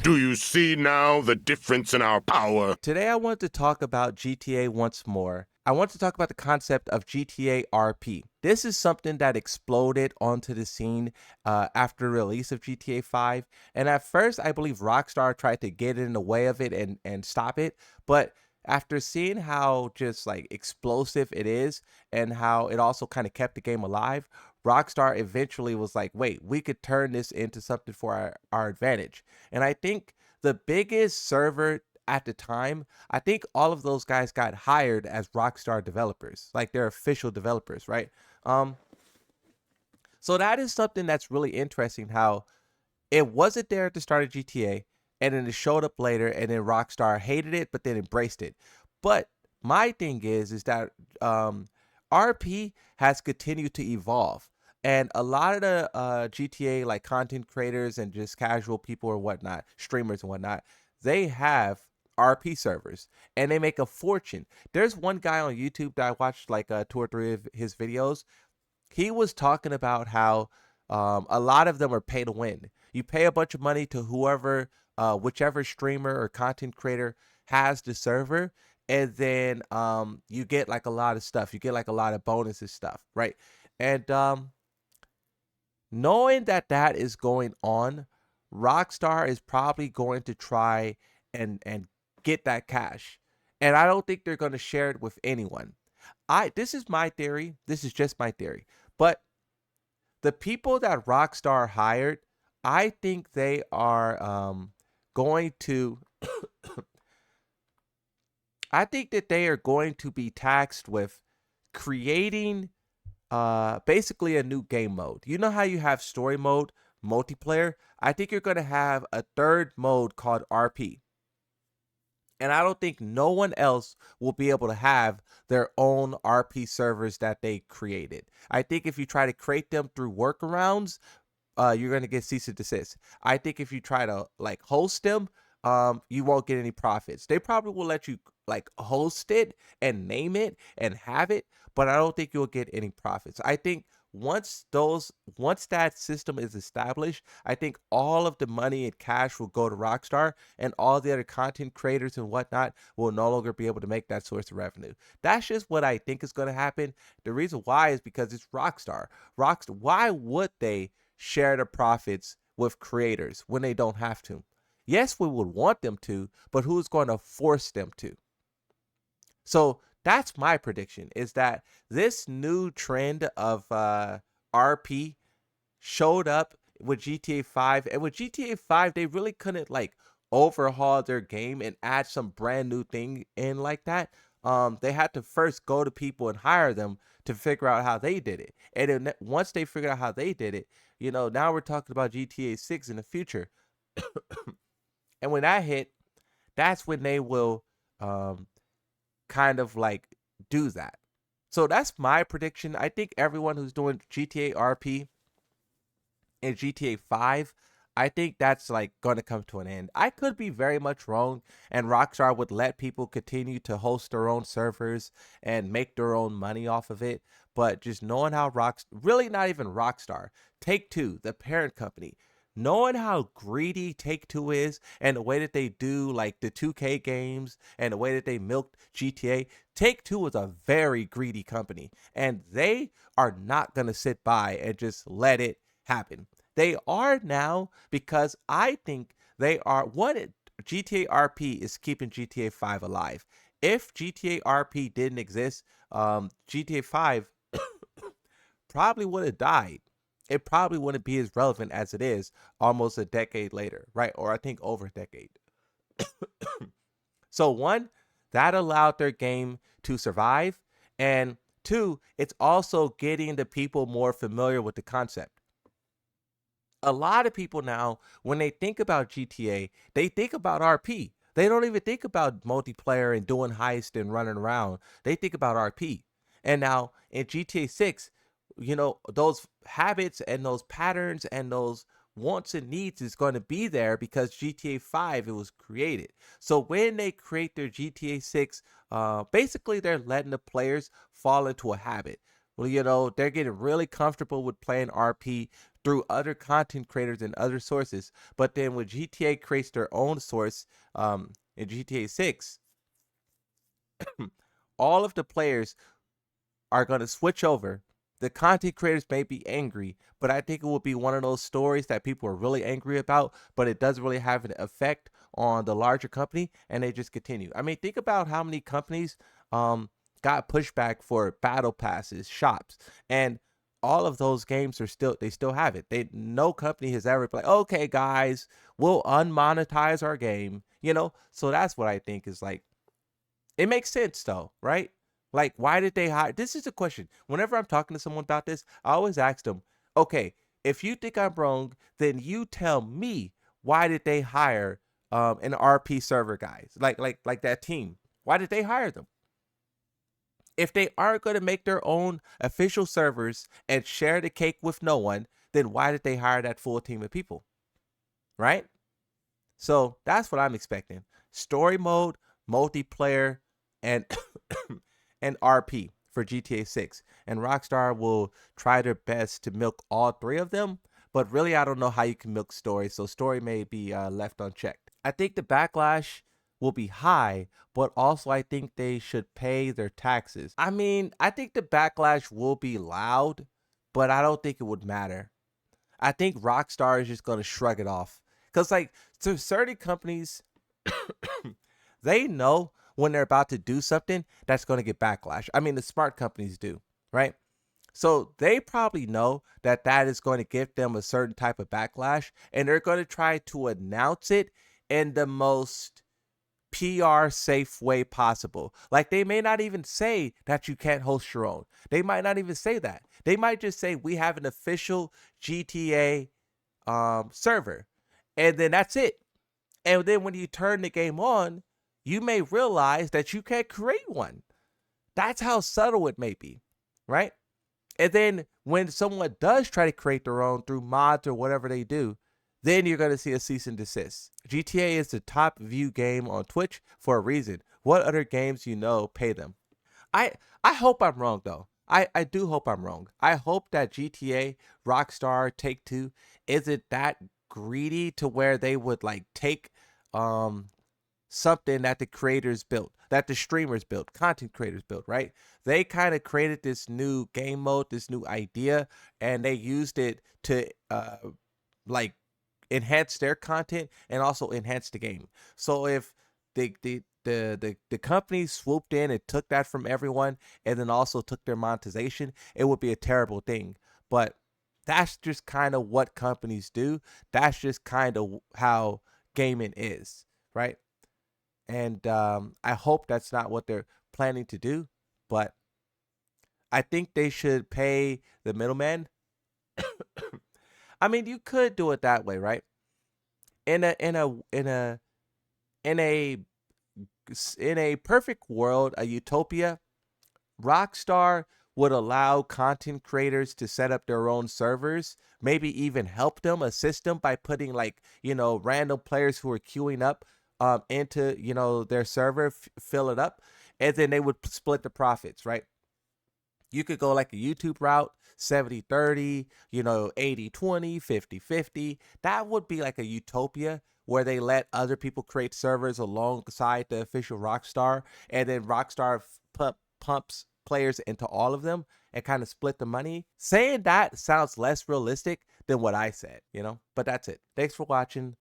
Do you see now the difference in our power? Today I want to talk about GTA once more. I want to talk about the concept of GTA RP. This is something that exploded onto the scene after the release of GTA 5. And at first, I believe Rockstar tried to get in the way of it and stop it. But after seeing how just like explosive it is and how it also kind of kept the game alive, Rockstar eventually was like, wait, we could turn this into something for our advantage. And I think the biggest server at the time, I think all of those guys got hired as Rockstar developers, like they're official developers, right? Um, so that is something that's really interesting how it wasn't there at the start of GTA and then it showed up later and then Rockstar hated it but then embraced it. But my thing is that RP has continued to evolve. And a lot of the GTA like content creators and just casual people or whatnot, streamers and whatnot, they have RP servers and they make a fortune. There's one guy on YouTube that I watched like 2 or 3 of his videos. He was talking about how a lot of them are pay to win. You pay a bunch of money to whoever, whichever streamer or content creator has the server, and then you get like a lot of stuff. You get like a lot of bonuses stuff, right? And knowing that that is going on, Rockstar is probably going to try and get that cash, and I don't think they're going to share it with anyone. I This is my theory. This is just my theory, but the people that Rockstar hired, I think they are going to I think that they are going to be taxed with creating basically a new game mode. You know how you have story mode, multiplayer? I think you're going to have a third mode called RP. And I don't think no one else will be able to have their own RP servers that they created. I think if you try to create them through workarounds, you're gonna get cease and desist. I think if you try to like host them, you won't get any profits. They probably will let you like host it and name it and have it, but I don't think you'll get any profits. I think once that system is established, I think all of the money and cash will go to Rockstar, and all the other content creators and whatnot will no longer be able to make that source of revenue. That's just what I think is going to happen. The reason why is because it's Rockstar. Rockstar. Why would they share the profits with creators when they don't have to? Yes, we would want them to, but who's going to force them to? So that's my prediction is that this new trend of RP showed up with GTA 5, and with GTA 5 they really couldn't like overhaul their game and add some brand new thing in like that. They had to first go to people and hire them to figure out how they did it. And then once they figured out how they did it, now we're talking about GTA 6 in the future. And when that hit, that's when they will um kind of like do that. So that's my prediction. I think everyone who's doing GTA RP and GTA 5, I think that's like going to come to an end. I could be very much wrong, and Rockstar would let people continue to host their own servers and make their own money off of it. But just knowing how really not even Rockstar, Take Two, the parent company, knowing how greedy Take Two is and the way that they do like the 2K games and the way that they milked GTA, Take Two is a very greedy company, and they are not going to sit by and just let it happen. They are now because I think they are what GTA RP is keeping GTA 5 alive. If GTA RP didn't exist, GTA 5 probably would have died. It probably wouldn't be as relevant as it is almost a decade later, right? Or I think over a decade. So one, that allowed their game to survive, and two, it's also getting the people more familiar with the concept. A lot of people now, when they think about GTA, they think about RP. They don't even think about multiplayer and doing heist and running around. They think about RP. And now in GTA 6, those habits and those patterns and those wants and needs is going to be there because GTA 5 it was created. So when they create their GTA 6, basically they're letting the players fall into a habit. Well, they're getting really comfortable with playing RP through other content creators and other sources. But then when GTA creates their own source, in GTA 6, all of the players are going to switch over. The content creators may be angry, but I think it will be one of those stories that people are really angry about, but it doesn't really have an effect on the larger company, and they just continue. I mean, think about how many companies got pushback for battle passes, shops, and all of those games are still they still have it. They no company has ever been like, okay, guys, we'll unmonetize our game, you know. So that's what I think is like it makes sense though, right? Like, why did they hire? This is the question. Whenever I'm talking to someone about this, I always ask them, okay, if you think I'm wrong, then you tell me why did they hire an RP server guys like that team? Why did they hire them? If they aren't going to make their own official servers and share the cake with no one, then why did they hire that full team of people? Right? So that's what I'm expecting. Story mode, multiplayer, and and RP for GTA 6. And Rockstar will try their best to milk all three of them. But really, I don't know how you can milk story. So story may be left unchecked. I think the backlash will be high, but also I think they should pay their taxes. I mean, I think the backlash will be loud, but I don't think it would matter. I think Rockstar is just going to shrug it off. Because, like, to certain companies, they know when they're about to do something that's going to get backlash. I mean, the smart companies do, right? So they probably know that that is going to give them a certain type of backlash, and they're going to try to announce it in the most PR safe way possible. Like they may not even say that you can't host your own. They might not even say that. They might just say we have an official GTA server, and then that's it. And then when you turn the game on, you may realize that you can't create one. That's how subtle it may be, right? And then when someone does try to create their own through mods or whatever they do, then you're going to see a cease and desist. GTA is the top view game on Twitch for a reason. What other games you know pay them? I I hope I'm wrong though. I do hope I'm wrong. I hope that GTA, Rockstar, Take Two isn't that greedy to where they would like take um something that the creators built, that the streamers built, content creators built, right? They kind of created this new game mode, this new idea, and they used it to like enhance their content and also enhance the game. So if the company swooped in and took that from everyone and then also took their monetization, it would be a terrible thing. But that's just kind of what companies do. That's just kind of how gaming is, right? And I hope that's not what they're planning to do, but I think they should pay the middleman. I mean, you could do it that way, right? In a in a in a in a in a perfect world, a utopia, Rockstar would allow content creators to set up their own servers, maybe even help them, assist them by putting like, random players who are queuing up into, their server, fill it up, and then they would split the profits, right? You could go like a YouTube route, 70-30, 80-20, 50-50. That would be like a utopia where they let other people create servers alongside the official Rockstar, and then Rockstar pumps players into all of them and kind of split the money. Saying that sounds less realistic than what I said, but that's it. Thanks for watching.